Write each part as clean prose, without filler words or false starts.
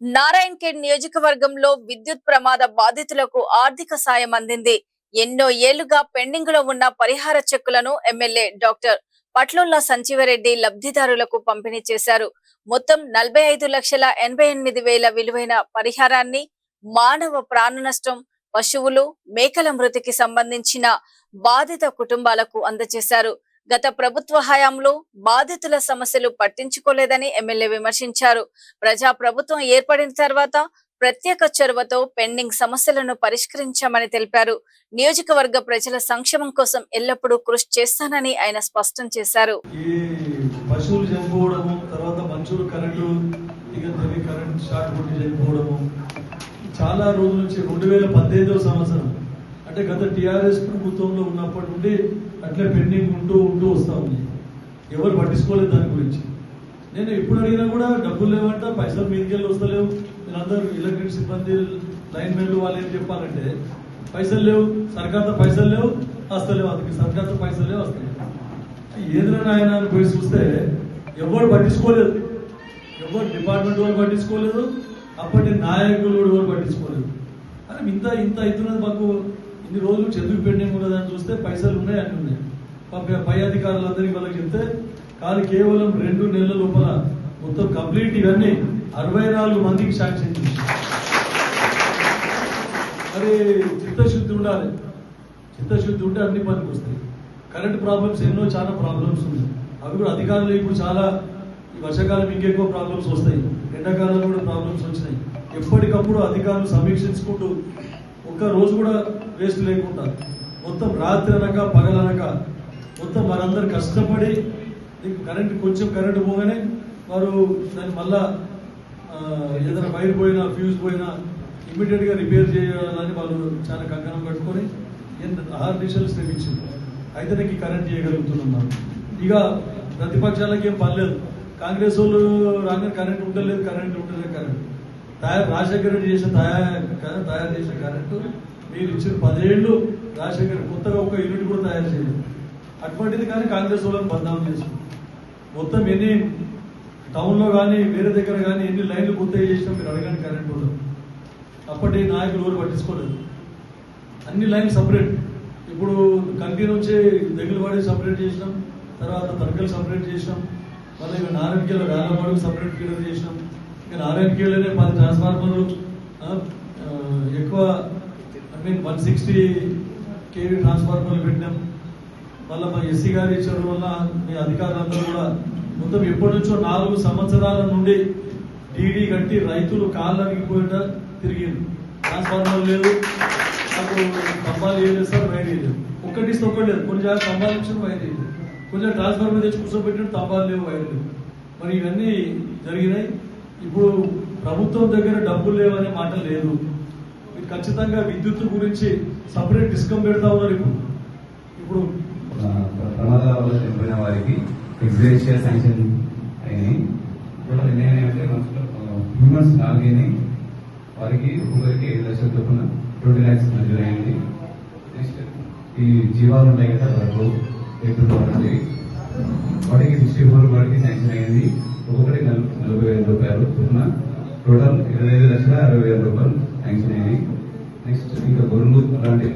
నారాయణఖేడ్ నియోజకవర్గంలో విద్యుత్ ప్రమాద బాధితులకు ఆర్థిక సాయం అందింది. ఎన్నో ఏళ్లుగా పెండింగ్ లో ఉన్న పరిహార చెక్కులను ఎమ్మెల్యే డాక్టర్ పట్లొల్ల సంజీవరెడ్డి లబ్ధిదారులకు పంపిణీ చేశారు. మొత్తం 45,88,000 విలువైన పరిహారాన్ని మానవ ప్రాణ నష్టం, పశువులు, మేకల మృతికి సంబంధించిన బాధిత కుటుంబాలకు అందజేశారు. గత ప్రభుత్వ హయాంలో బాధితుల సమస్యలు పట్టించుకోలేదని ఎమ్మెల్యే విమర్శించారు. ప్రజా ప్రభుత్వం ఏర్పడిన తర్వాత ప్రత్యేక చొరవతో పెండింగ్ సమస్యలను పరిష్కరించామని తెలిపారు. నియోజకవర్గ ప్రజల సంక్షేమం కోసం ఎల్లప్పుడూ కృషి చేస్తానని ఆయన స్పష్టం చేశారు. చాలా రోజుల నుంచి 2015వ సంవత్సరం అంటే గత టీఆర్ఎస్ ప్రభుత్వంలో ఉన్నప్పటి నుండి అట్లే పెండింగ్ ఉంటూ వస్తా ఉంది. ఎవరు పట్టించుకోలేదు దాని గురించి. నేను ఎప్పుడు అడిగినా కూడా డబ్బులు లేవంట, పైసలు మీదికెళ్ళి వస్తలేవు. వీళ్ళందరూ ఎలక్ట్రిక్ సిబ్బంది, లైన్ మెన్లు వాళ్ళు ఏం చెప్పాలంటే పైసలు లేవు, సర్కార్తో పైసలు లేవు, వస్తలేవు, అందుకే సర్కార్తో పైసలు లేవు, వస్తలేవు. ఏదైనా ఆయన పోయి చూస్తే ఎవరు పట్టించుకోలేదు, ఎవరు డిపార్ట్మెంట్ వాళ్ళు పట్టించుకోలేదు, అప్పటి నాయకులు ఎవరు పట్టించుకోలేదు. అని ఇంత అవుతున్నది మాకు. ఇన్ని రోజులు చదువు పెండింగ్ ఉన్నదని చూస్తే పైసలు ఉన్నాయి, అన్ని ఉన్నాయి. పై అధికారులందరికీ వాళ్ళకి చెప్తే కానీ కేవలం 2 నెలల లోపల మొత్తం కంప్లీట్ ఇవన్నీ 64 మందికి శాంక్షన్ చేసి. మరి చిత్తశుద్ధి ఉండాలి, చిత్తశుద్ధి ఉంటే అన్ని పనికి వస్తాయి. కరెంట్ ప్రాబ్లమ్స్ ఎన్నో, చాలా ప్రాబ్లమ్స్ ఉన్నాయి. అవి కూడా అధికారులు ఇప్పుడు చాలా, ఈ వర్షాకాలం ఇంకెక్కువ ప్రాబ్లమ్స్ వస్తాయి, ఎండాకాలంలో కూడా ప్రాబ్లమ్స్ వచ్చినాయి. ఎప్పటికప్పుడు అధికారులు సమీక్షించుకుంటూ ఒక్క రోజు కూడా వేస్ట్ లేకుండా మొత్తం రాత్రి అనక పగలనక మొత్తం వారందరూ కష్టపడి కొంచెం కరెంటు పోగానే వారు దాన్ని మళ్ళా ఏదైనా వైర్ పోయినా, ఫ్యూజ్ పోయినా ఇమ్మీడియట్ గా రిపేర్ చేయాలని వాళ్ళు చాలా కంకణం కట్టుకొని 6 నిమిషాలు శ్రమించింది. అయితే నాకు కరెంట్ చేయగలుగుతున్నాం. ఇక ప్రతిపక్షాలకి ఏం పర్లేదు, కాంగ్రెస్ వాళ్ళు రాగానే కరెంట్ ఉండలేదు, కరెంట్ రాజశేఖర రెడ్డి చేసిన తయారు చేసిన కరెంటు మీరు ఇచ్చిన 10 ఏళ్ళు రాజశేఖర కొత్తగా ఒక యూనిట్ కూడా తయారు చేయలేదు. అటువంటిది కానీ కాంగ్రెస్ వాళ్ళని బదనామం చేస్తుంది. మొత్తం ఎన్ని టౌన్లో కానీ వేరే దగ్గర కానీ ఎన్ని లైన్లు కొత్తగా చేసినా మీరు అడగండి కరెంట్ వాళ్ళు. అప్పటి నాయకులు ఎవరు పట్టించుకోలేదు. అన్ని లైన్లు సపరేట్. ఇప్పుడు కంకి నుంచి దగ్గరవాడి సపరేట్ చేసినాం, తర్వాత తరకలు సపరేట్ చేసినాం, మళ్ళీ ఇక నారాయణఖేడ్ రాలవాడికి సపరేట్ ఫీడర్ చేసినాం. ఇక నారాయణఖేడ్లోనే 10 ట్రాన్స్ఫార్మర్లు ఎక్కువ 160 kV ట్రాన్స్ఫార్మర్లు పెట్టినాం. మళ్ళీ మా ఎస్సీ గారు ఇచ్చడం వల్ల మీ అధికారులందరూ కూడా మొత్తం ఎప్పటి నుంచో 4 సంవత్సరాల నుండి డీడీ కట్టి రైతులు కాళ్ళు అరిగిపోయేట తిరిగింది. ట్రాన్స్ఫార్మర్ లేదు, నాకు స్తంభాలు వేయలేదు సార్, వైర్ వేయలేదు. ఒక్కటిస్తే ఒక్కటి లేదు, కొన్ని జాగ్రత్త స్తంభాలు ఇచ్చిన వైర్ వేయలేదు, కొంచెం ట్రాన్స్ఫార్మర్ తెచ్చి కూర్చోబెట్టిన స్తంభాలు లేవు, వైర్ లేవు. మరి ఇవన్నీ జరిగినాయి. ఇప్పుడు ప్రభుత్వం దగ్గర డబ్బులు లేవనే మాట లేదు. మీరు ఖచ్చితంగా విద్యుత్ గురించి సపరేట్ డిస్కమ్ పెడతా ఉన్నారు. ఇప్పుడు ప్రమాదాల వల్ల చనిపోయిన వారికి ఎగ్జిబిషన్ శాంక్షన్ అయినాయి. నేనంటే హ్యూమన్స్ 4 అయినాయి. వారికి ఒక్కొక్కరికి 5 లక్షల చొప్పున 20 lakhs మంజూరు అయింది. నెక్స్ట్ ఈ జీవాలు ఉంటాయి కదా, వరకు ఎప్పుడు వాటికి 64 వాటికి శాంక్షన్ అయింది. ఒక్కొక్కటి 40,000 రూపాయలు చొప్పున టోటల్ 25,60,000 రూపాయలు శాంక్షన్ అయింది. నెక్స్ట్ ఇంకా గొర్రెలు అలాంటి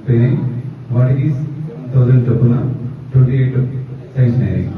4 వాటికి 1,000 చొప్పున 28